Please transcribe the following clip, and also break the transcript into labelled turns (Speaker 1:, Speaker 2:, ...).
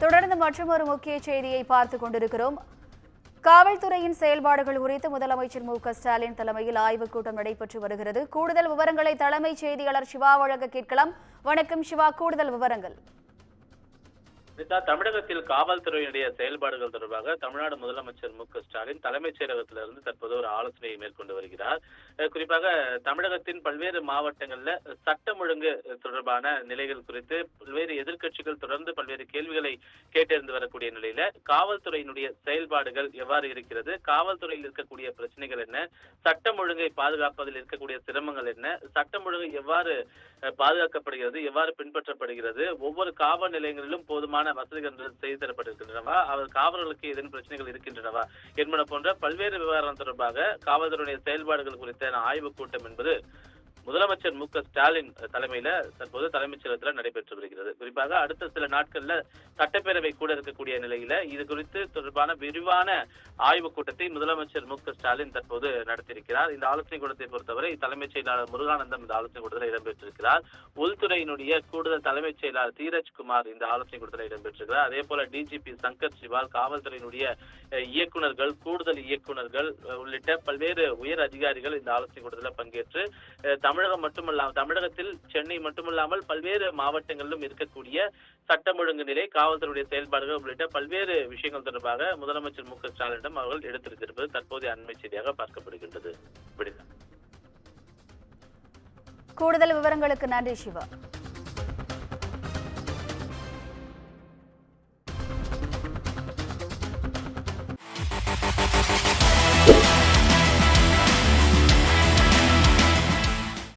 Speaker 1: தொடர்ந்து மற்றொரு முக்கிய செய்தியை பார்த்துக் கொண்டிருக்கிறோம். காவல்துறையின் செயல்பாடுகள் குறித்து முதலமைச்சர் மு.க.ஸ்டாலின் தலைமையில் ஆய்வுக் கூட்டம் நடைபெற்று வருகிறது. கூடுதல் விவரங்களை தலைமைச் செய்தியாளர் சிவா வழங்க கேட்கலாம். வணக்கம் சிவா, கூடுதல் விவரங்கள்.
Speaker 2: தமிழகத்தில் காவல்துறையினுடைய செயல்பாடுகள் தொடர்பாக தமிழ்நாடு முதலமைச்சர் மு.க.ஸ்டாலின் தலைமைச் செயலகத்திலிருந்து தற்போது ஒரு ஆலோசனையை மேற்கொண்டு வருகிறார். குறிப்பாக தமிழகத்தின் பல்வேறு மாவட்டங்களில் சட்டம் ஒழுங்கு தொடர்பான நிலைகள் குறித்து பல்வேறு எதிர்க்கட்சிகள் தொடர்ந்து பல்வேறு கேள்விகளை கேட்டறிந்து வரக்கூடிய நிலையில காவல்துறையினுடைய செயல்பாடுகள் எவ்வாறு இருக்கிறது, காவல்துறையில் இருக்கக்கூடிய பிரச்சனைகள் என்ன, சட்டம் ஒழுங்கை பாதுகாப்பதில் இருக்கக்கூடிய சிரமங்கள் என்ன, சட்டம் ஒழுங்கு எவ்வாறு பாதுகாக்கப்படுகிறது, எவ்வாறு பின்பற்றப்படுகிறது, ஒவ்வொரு காவல் நிலையங்களிலும் போதுமான வசதிகள் செய்து தரப்பட்டிருக்கின்றனவா, அவர் காவலர்களுக்கு ஏதேனும் பிரச்சனைகள் இருக்கின்றனவா என்பன போன்ற பல்வேறு விவகாரம் தொடர்பாக காவல்துறையுடைய செயல்பாடுகள் குறித்த ஆய்வுக் கூட்டம் என்பது முதலமைச்சர் மு.க.ஸ்டாலின் தலைமையில தற்போது தலைமைச் செயலகத்தில் நடைபெற்று வருகிறது. குறிப்பாக அடுத்த சில நாட்கள்ல சட்டப்பேரவை கூட இருக்கக்கூடிய நிலையில இது குறித்து தொடர்பான விரிவான ஆய்வுக் கூட்டத்தை முதலமைச்சர் மு.க.ஸ்டாலின் தற்போது நடத்தியிருக்கிறார். இந்த ஆலோசனை கூட்டத்தை பொறுத்தவரை தலைமைச் செயலாளர் முருகானந்தம் இந்த ஆலோசனை கூட்டத்தில் இடம்பெற்றிருக்கிறார். உள்துறையினுடைய கூடுதல் தலைமைச் செயலாளர் தீரஜ்குமார் இந்த ஆலோசனை கூட்டத்தில் இடம்பெற்றிருக்கிறார். அதே போல டிஜிபி சங்கர் சிவால், காவல்துறையினுடைய இயக்குநர்கள், கூடுதல் இயக்குநர்கள் உள்ளிட்ட பல்வேறு உயர் அதிகாரிகள் இந்த ஆலோசனை கூட்டத்தில் பங்கேற்று தமிழகம் மட்டுமல்லாமல் தமிழகத்தில் சென்னை மட்டுமல்லாமல் பல்வேறு மாவட்டங்களிலும் இருக்கக்கூடிய சட்டம் ஒழுங்கு நிலை, காவல்துறையுடைய செயல்பாடுகள் உள்ளிட்ட பல்வேறு விஷயங்கள் தொடர்பாக முதலமைச்சர் மு.க.ஸ்டாலினிடம் அவர்கள் எடுத்திருக்கிறது தற்போதைய அண்மை செய்தியாக பார்க்கப்படுகின்றது.
Speaker 1: கூடுதல் விவரங்களுக்கு நன்றி சிவா.